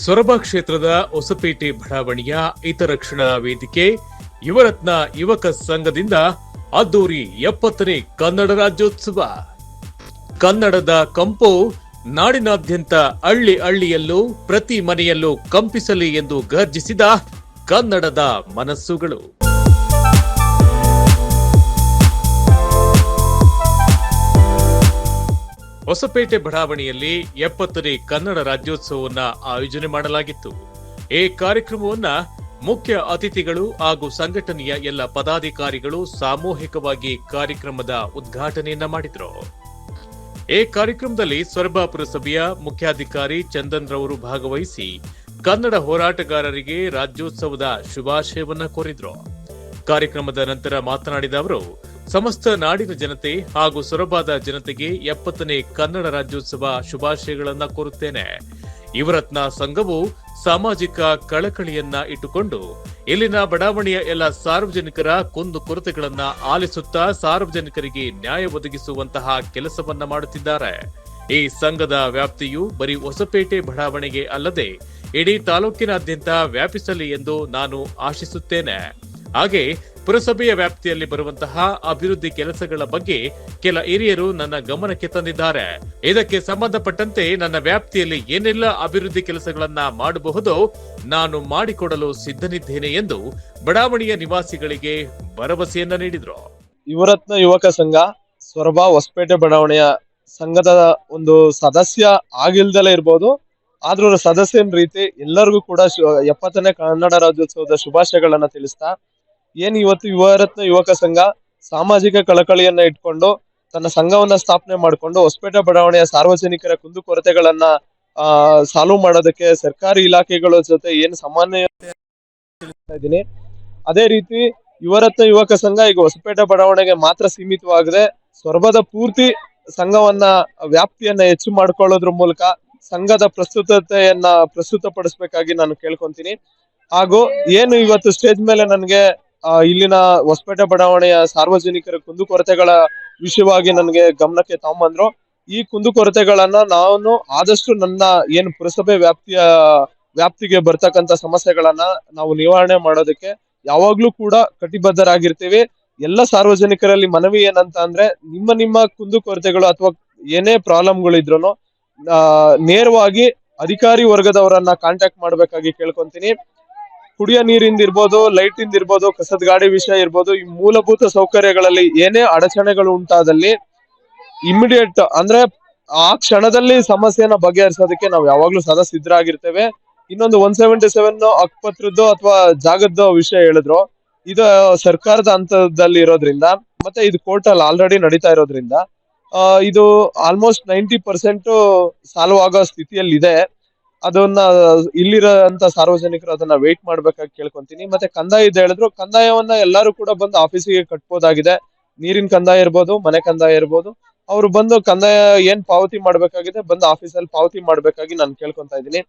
ಸೊರಬ ಕ್ಷೇತ್ರದ ಹೊಸಪೇಟೆ ಬಡಾವಣೆಯ ಹಿತರಕ್ಷಣಾ ವೇದಿಕೆ ಯುವರತ್ನ ಯುವಕ ಸಂಘದಿಂದ ಅದ್ದೂರಿ 70ನೇ ಕನ್ನಡ ರಾಜ್ಯೋತ್ಸವ. ಕನ್ನಡದ ಕಂಪು ನಾಡಿನಾದ್ಯಂತ ಹಳ್ಳಿ ಹಳ್ಳಿಯಲ್ಲೂ ಪ್ರತಿ ಮನೆಯಲ್ಲೂ ಕಂಪಿಸಲಿ ಎಂದು ಗರ್ಜಿಸಿದ ಕನ್ನಡದ ಮನಸ್ಸುಗಳು. ಹೊಸಪೇಟೆ ಬಡಾವಣೆಯಲ್ಲಿ 70ನೇ ಕನ್ನಡ ರಾಜ್ಯೋತ್ಸವವನ್ನ ಆಯೋಜನೆ ಮಾಡಲಾಗಿತ್ತು. ಈ ಕಾರ್ಯಕ್ರಮವನ್ನ ಮುಖ್ಯ ಅತಿಥಿಗಳು ಹಾಗೂ ಸಂಘಟನೆಯ ಎಲ್ಲ ಪದಾಧಿಕಾರಿಗಳು ಸಾಮೂಹಿಕವಾಗಿ ಕಾರ್ಯಕ್ರಮದ ಉದ್ಘಾಟನೆಯನ್ನ ಮಾಡಿದ್ರು. ಈ ಕಾರ್ಯಕ್ರಮದಲ್ಲಿ ಸೊರಬ ಪುರಸಭೆಯ ಮುಖ್ಯಾಧಿಕಾರಿ ಚಂದನ್ ರವರು ಭಾಗವಹಿಸಿ ಕನ್ನಡ ಹೋರಾಟಗಾರರಿಗೆ ರಾಜ್ಯೋತ್ಸವದ ಶುಭಾಶಯವನ್ನ ಕೋರಿದ್ರು. ಕಾರ್ಯಕ್ರಮದ ನಂತರ ಮಾತನಾಡಿದ ಅವರು, ಸಮಸ್ತ ನಾಡಿನ ಜನತೆ ಹಾಗೂ ಸೊರಬಾದ ಜನತೆಗೆ 70ನೇ ಕನ್ನಡ ರಾಜ್ಯೋತ್ಸವ ಶುಭಾಶಯಗಳನ್ನ ಕೋರುತ್ತೇನೆ. ಯುವರತ್ನ ಸಂಘವು ಸಾಮಾಜಿಕ ಕಳಕಳಿಯನ್ನ ಇಟ್ಟುಕೊಂಡು ಇಲ್ಲಿನ ಬಡಾವಣೆಯ ಎಲ್ಲ ಸಾರ್ವಜನಿಕರ ಕುಂದು ಕೊರತೆಗಳನ್ನ ಆಲಿಸುತ್ತಾ ಸಾರ್ವಜನಿಕರಿಗೆ ನ್ಯಾಯ ಒದಗಿಸುವಂತಹ ಕೆಲಸವನ್ನ ಮಾಡುತ್ತಿದ್ದಾರೆ. ಈ ಸಂಘದ ವ್ಯಾಪ್ತಿಯು ಬರೀ ಹೊಸಪೇಟೆ ಬಡಾವಣೆಗೆ ಅಲ್ಲದೆ ಇಡೀ ತಾಲೂಕಿನಾದ್ಯಂತ ವ್ಯಾಪಿಸಲಿ ಎಂದು ನಾನು ಆಶಿಸುತ್ತೇನೆ. ಹಾಗೆ ಪುರಸಭೆಯ ವ್ಯಾಪ್ತಿಯಲ್ಲಿ ಬರುವಂತಹ ಅಭಿವೃದ್ಧಿ ಕೆಲಸಗಳ ಬಗ್ಗೆ ಕೆಲ ಹಿರಿಯರು ನನ್ನ ಗಮನಕ್ಕೆ ತಂದಿದ್ದಾರೆ. ಇದಕ್ಕೆ ಸಂಬಂಧಪಟ್ಟಂತೆ ನನ್ನ ವ್ಯಾಪ್ತಿಯಲ್ಲಿ ಏನೆಲ್ಲ ಅಭಿವೃದ್ಧಿ ಕೆಲಸಗಳನ್ನ ಮಾಡಬಹುದು ನಾನು ಮಾಡಿಕೊಡಲು ಸಿದ್ಧನಿದ್ದೇನೆ ಎಂದು ಬಡಾವಣೆಯ ನಿವಾಸಿಗಳಿಗೆ ಭರವಸೆಯನ್ನ ನೀಡಿದ್ರು. ಯುವರತ್ನ ಯುವಕ ಸಂಘ ಸೊರಬ ಹೊಸಪೇಟೆ ಬಡಾವಣೆಯ ಸಂಘದ ಒಂದು ಸದಸ್ಯ ಆಗಿಲ್ದಲೇ ಇರ್ಬೋದು, ಆದ್ರೂ ಸದಸ್ಯನ ರೀತಿ ಎಲ್ಲರಿಗೂ ಕೂಡ 70ನೇ ಕನ್ನಡ ರಾಜ್ಯೋತ್ಸವದ ಶುಭಾಶಯಗಳನ್ನ ತಿಳಿಸ್ತಾ, ಏನ್ ಇವತ್ತು ಯುವರತ್ನ ಯುವಕ ಸಂಘ ಸಾಮಾಜಿಕ ಕಳಕಳಿಯನ್ನ ಇಟ್ಕೊಂಡು ತನ್ನ ಸಂಘವನ್ನ ಸ್ಥಾಪನೆ ಮಾಡಿಕೊಂಡು ಹೊಸಪೇಟೆ ಬಡಾವಣೆಯ ಸಾರ್ವಜನಿಕರ ಕುಂದುಕೊರತೆಗಳನ್ನ ಸಾಲ್ವ್ ಮಾಡೋದಕ್ಕೆ ಸರ್ಕಾರಿ ಇಲಾಖೆಗಳ ಜೊತೆ ಏನು ಸಮನ್ವಯ ಇದ್ದೀನಿ. ಅದೇ ರೀತಿ ಯುವರತ್ನ ಯುವಕ ಸಂಘ ಈಗ ಹೊಸಪೇಟೆ ಬಡಾವಣೆಗೆ ಮಾತ್ರ ಸೀಮಿತವಾಗದೆ ಸೊರಬದ ಪೂರ್ತಿ ಸಂಘವನ್ನ ವ್ಯಾಪ್ತಿಯನ್ನ ಹೆಚ್ಚು ಮಾಡ್ಕೊಳ್ಳೋದ್ರ ಮೂಲಕ ಸಂಘದ ಪ್ರಸ್ತುತಪಡಿಸ್ಬೇಕಾಗಿ ನಾನು ಕೇಳ್ಕೊಂತೀನಿ. ಹಾಗೂ ಏನು ಇವತ್ತು ಸ್ಟೇಜ್ ಮೇಲೆ ನನಗೆ ಇಲ್ಲಿನ ಹೊಸಪೇಟೆ ಬಡಾವಣೆಯ ಸಾರ್ವಜನಿಕರ ಕುಂದುಕೊರತೆಗಳ ವಿಷಯವಾಗಿ ನನಗೆ ಗಮನಕ್ಕೆ ತಗೊಂಬಂದ್ರು. ಈ ಕುಂದುಕೊರತೆಗಳನ್ನ ನಾನು ಆದಷ್ಟು ನನ್ನ ಏನು ಪುರಸಭೆ ವ್ಯಾಪ್ತಿಗೆ ಬರ್ತಕ್ಕಂತ ಸಮಸ್ಯೆಗಳನ್ನ ನಾವು ನಿವಾರಣೆ ಮಾಡೋದಕ್ಕೆ ಯಾವಾಗ್ಲೂ ಕೂಡ ಕಟಿಬದ್ಧರಾಗಿರ್ತೀವಿ. ಎಲ್ಲ ಸಾರ್ವಜನಿಕರಲ್ಲಿ ಮನವಿ ಏನಂತ ಅಂದ್ರೆ, ನಿಮ್ಮ ಕುಂದುಕೊರತೆಗಳು ಅಥವಾ ಏನೇ ಪ್ರಾಬ್ಲಮ್ಗಳು ಇದ್ರು ನೇರವಾಗಿ ಅಧಿಕಾರಿ ವರ್ಗದವರನ್ನ ಕಾಂಟ್ಯಾಕ್ಟ್ ಮಾಡ್ಬೇಕಾಗಿ ಕೇಳ್ಕೊಂತೀನಿ. ಕುಡಿಯೋ ನೀರಿಂದ ಇರ್ಬೋದು, ಲೈಟ್ ಇಂದ ಇರ್ಬೋದು, ಕಸದ ಗಾಡಿ ವಿಷಯ ಇರ್ಬೋದು, ಈ ಮೂಲಭೂತ ಸೌಕರ್ಯಗಳಲ್ಲಿ ಏನೇ ಅಡಚಣೆಗಳು ಉಂಟಾದಲ್ಲಿ ಇಮಿಡಿಯೇಟ್ ಅಂದ್ರೆ ಆ ಕ್ಷಣದಲ್ಲಿ ಸಮಸ್ಯೆನ ಬಗೆಹರಿಸೋದಕ್ಕೆ ನಾವು ಯಾವಾಗ್ಲೂ ಸದಾ ಸಿದ್ಧರಾಗಿರ್ತೇವೆ. ಇನ್ನೊಂದು 177 ಹಕ್ಕುಪತ್ರದ್ದು ಅಥವಾ ಜಾಗದ ವಿಷಯ ಹೇಳಿದ್ರು, ಇದು ಸರ್ಕಾರದ ಹಂತದಲ್ಲಿ ಇರೋದ್ರಿಂದ ಮತ್ತೆ ಇದು ಕೋರ್ಟ್ ಅಲ್ಲಿ ಆಲ್ರೆಡಿ ನಡೀತಾ ಇರೋದ್ರಿಂದ ಇದು ಆಲ್ಮೋಸ್ಟ್ 90% ಸಾಲ್ವ್ ಆಗೋ ಸ್ಥಿತಿಯಲ್ಲಿ ಇದೆ. ಅದನ್ನ ಇಲ್ಲಿರೋಂತ ಸಾರ್ವಜನಿಕರು ಅದನ್ನ ವೇಟ್ ಮಾಡ್ಬೇಕಾಗಿ ಕೇಳ್ಕೊಂತೀನಿ. ಮತ್ತೆ ಕಂದಾಯ ಹೇಳಿದ್ರು, ಕಂದಾಯವನ್ನ ಎಲ್ಲರೂ ಕೂಡ ಬಂದು ಆಫೀಸಿಗೆ ಕಟ್ಬೋದಾಗಿದೆ. ನೀರಿನ ಕಂದಾಯ ಇರ್ಬೋದು, ಮನೆ ಕಂದಾಯ ಇರ್ಬೋದು, ಅವ್ರು ಬಂದು ಕಂದಾಯ ಏನ್ ಪಾವತಿ ಮಾಡ್ಬೇಕಾಗಿದೆ ಬಂದು ಆಫೀಸಲ್ಲಿ ಪಾವತಿ ಮಾಡ್ಬೇಕಾಗಿ ನಾನು ಕೇಳ್ಕೊಂತಾ ಇದ್ದೀನಿ.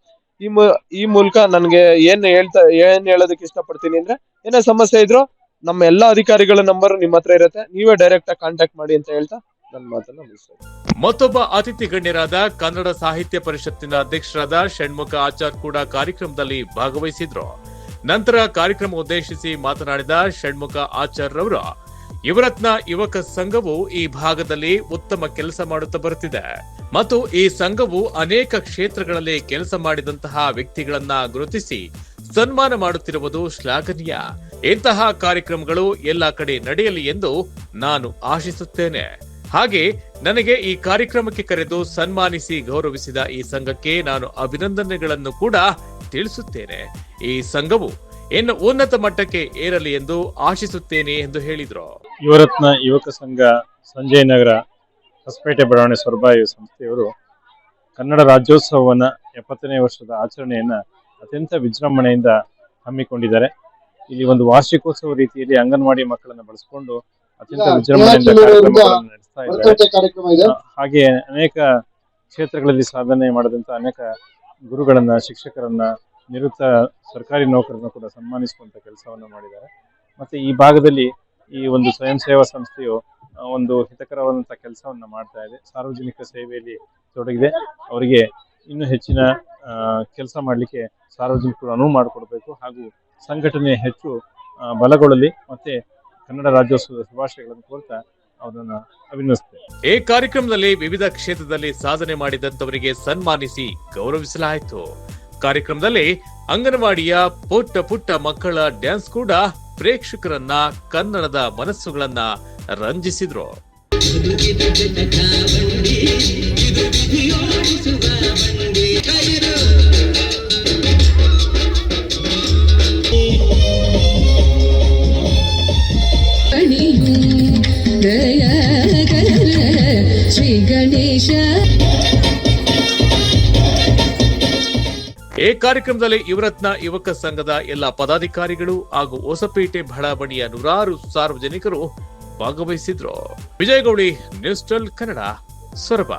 ಈ ಮೂಲಕ ನನ್ಗೆ ಏನ್ ಹೇಳೋದಕ್ಕೆ ಇಷ್ಟಪಡ್ತೀನಿ ಅಂದ್ರೆ, ಏನೇ ಸಮಸ್ಯೆ ಇದ್ರು ನಮ್ಮ ಎಲ್ಲಾ ಅಧಿಕಾರಿಗಳ ನಂಬರ್ ನಿಮ್ಮ ಹತ್ರ ಇರುತ್ತೆ, ನೀವೇ ಡೈರೆಕ್ಟ್ ಆಗಿ ಕಾಂಟ್ಯಾಕ್ಟ್ ಮಾಡಿ ಅಂತ ಹೇಳ್ತಾ ನನ್ನ ಮಾತನ್ನ ಮುಗಿಸ್ತೇನೆ. ಮತ್ತೊಬ್ಬ ಅತಿಥಿ ಗಣ್ಯರಾದ ಕನ್ನಡ ಸಾಹಿತ್ಯ ಪರಿಷತ್ತಿನ ಅಧ್ಯಕ್ಷರಾದ ಷಣ್ಮುಖ ಆಚಾರ್ ಕೂಡ ಕಾರ್ಯಕ್ರಮದಲ್ಲಿ ಭಾಗವಹಿಸಿದ್ರು. ನಂತರ ಕಾರ್ಯಕ್ರಮ ಉದ್ದೇಶಿಸಿ ಮಾತನಾಡಿದ ಷಣ್ಮುಖ ಆಚಾರ್ ರವರು, ಯುವರತ್ನ ಯುವಕ ಸಂಘವು ಈ ಭಾಗದಲ್ಲಿ ಉತ್ತಮ ಕೆಲಸ ಮಾಡುತ್ತಾ ಬರುತ್ತಿದೆ ಮತ್ತು ಈ ಸಂಘವು ಅನೇಕ ಕ್ಷೇತ್ರಗಳಲ್ಲಿ ಕೆಲಸ ಮಾಡಿದಂತಹ ವ್ಯಕ್ತಿಗಳನ್ನ ಗುರುತಿಸಿ ಸನ್ಮಾನ ಮಾಡುತ್ತಿರುವುದು ಶ್ಲಾಘನೀಯ. ಇಂತಹ ಕಾರ್ಯಕ್ರಮಗಳು ಎಲ್ಲ ಕಡೆ ನಡೆಯಲಿ ಎಂದು ನಾನು ಆಶಿಸುತ್ತೇನೆ. ಹಾಗೆ ನನಗೆ ಈ ಕಾರ್ಯಕ್ರಮಕ್ಕೆ ಕರೆದು ಸನ್ಮಾನಿಸಿ ಗೌರವಿಸಿದ ಈ ಸಂಘಕ್ಕೆ ನಾನು ಅಭಿನಂದನೆಗಳನ್ನು ಕೂಡ ತಿಳಿಸುತ್ತೇನೆ. ಈ ಸಂಘವು ಇನ್ನು ಉನ್ನತ ಮಟ್ಟಕ್ಕೆ ಏರಲಿ ಎಂದು ಆಶಿಸುತ್ತೇನೆ ಎಂದು ಹೇಳಿದ್ರು. ಯುವರತ್ನ ಯುವಕ ಸಂಘ ಸಂಜಯ್ ನಗರ ಹೊಸಪೇಟೆ ಬಡಾವಣೆ ಸೊರಬ ಸಂಸ್ಥೆಯವರು ಕನ್ನಡ ರಾಜ್ಯೋತ್ಸವವನ್ನ 70ನೇ ವರ್ಷದ ಆಚರಣೆಯನ್ನ ಅತ್ಯಂತ ವಿಜೃಂಭಣೆಯಿಂದ ಹಮ್ಮಿಕೊಂಡಿದ್ದಾರೆ. ಇಲ್ಲಿ ಒಂದು ವಾರ್ಷಿಕೋತ್ಸವ ರೀತಿಯಲ್ಲಿ ಅಂಗನವಾಡಿ ಮಕ್ಕಳನ್ನು ಬಳಸಿಕೊಂಡು ಅತ್ಯಂತ ವಿಜೃಂಭಣೆಯಿಂದ ಕಾರ್ಯಕ್ರಮಗಳನ್ನು ನಡೆಸ್ತಾ ಇದ್ದಾರೆ. ಹಾಗೆ ಅನೇಕ ಕ್ಷೇತ್ರಗಳಲ್ಲಿ ಸಾಧನೆ ಮಾಡಿದಂತ ಅನೇಕ ಗುರುಗಳನ್ನ, ಶಿಕ್ಷಕರನ್ನ, ನಿವೃತ್ತ ಸರ್ಕಾರಿ ನೌಕರರನ್ನು ಕೂಡ ಸನ್ಮಾನಿಸುವಂತ ಕೆಲಸವನ್ನು ಮಾಡಿದ್ದಾರೆ. ಮತ್ತೆ ಈ ಭಾಗದಲ್ಲಿ ಈ ಒಂದು ಸ್ವಯಂ ಸೇವಾ ಸಂಸ್ಥೆಯು ಒಂದು ಹಿತಕರವಾದಂತಹ ಕೆಲಸವನ್ನ ಮಾಡ್ತಾ ಇದೆ, ಸಾರ್ವಜನಿಕ ಸೇವೆಯಲ್ಲಿ ತೊಡಗಿದೆ. ಅವರಿಗೆ ಇನ್ನೂ ಹೆಚ್ಚಿನ ಕೆಲಸ ಮಾಡಲಿಕ್ಕೆ ಸಾರ್ವಜನಿಕರು ಅನುವು ಮಾಡಿಕೊಡ್ಬೇಕು ಹಾಗೂ ಸಂಘಟನೆ ಹೆಚ್ಚು ಬಲಗೊಳ್ಳಲಿ ಮತ್ತೆ ಕನ್ನಡ ರಾಜ್ಯೋತ್ಸವದ ಶುಭಾಶಯಗಳನ್ನು ಕೋರ್ತಾ ಅವರನ್ನು ಅಭಿನಂದಿಸ್ತೇನೆ. ಈ ಕಾರ್ಯಕ್ರಮದಲ್ಲಿ ವಿವಿಧ ಕ್ಷೇತ್ರದಲ್ಲಿ ಸಾಧನೆ ಮಾಡಿದಂತವರಿಗೆ ಸನ್ಮಾನಿಸಿ ಗೌರವಿಸಲಾಯಿತು. ಕಾರ್ಯಕ್ರಮದಲ್ಲಿ ಅಂಗನವಾಡಿಯ ಪುಟ್ಟ ಮಕ್ಕಳ ಡ್ಯಾನ್ಸ್ ಕೂಡ ಪ್ರೇಕ್ಷಕರನ್ನ ಕನ್ನಡದ ಮನಸ್ಸುಗಳನ್ನ ರಂಜಿಸಿದ್ರು. ಶ್ರೀ ಗಣೇಶ. ಈ ಕಾರ್ಯಕ್ರಮದಲ್ಲಿ ಯುವರತ್ನ ಯುವಕ ಸಂಘದ ಎಲ್ಲ ಪದಾಧಿಕಾರಿಗಳು ಹಾಗೂ ಹೊಸಪೇಟೆ ಬಡಾವಣೆಯ ನೂರಾರು ಸಾರ್ವಜನಿಕರು ಭಾಗವಹಿಸಿದ್ರು. ವಿಜಯಗೌಳಿ, ನ್ಯೂಸ್ 12 ಕನ್ನಡ, ಸೊರಬ.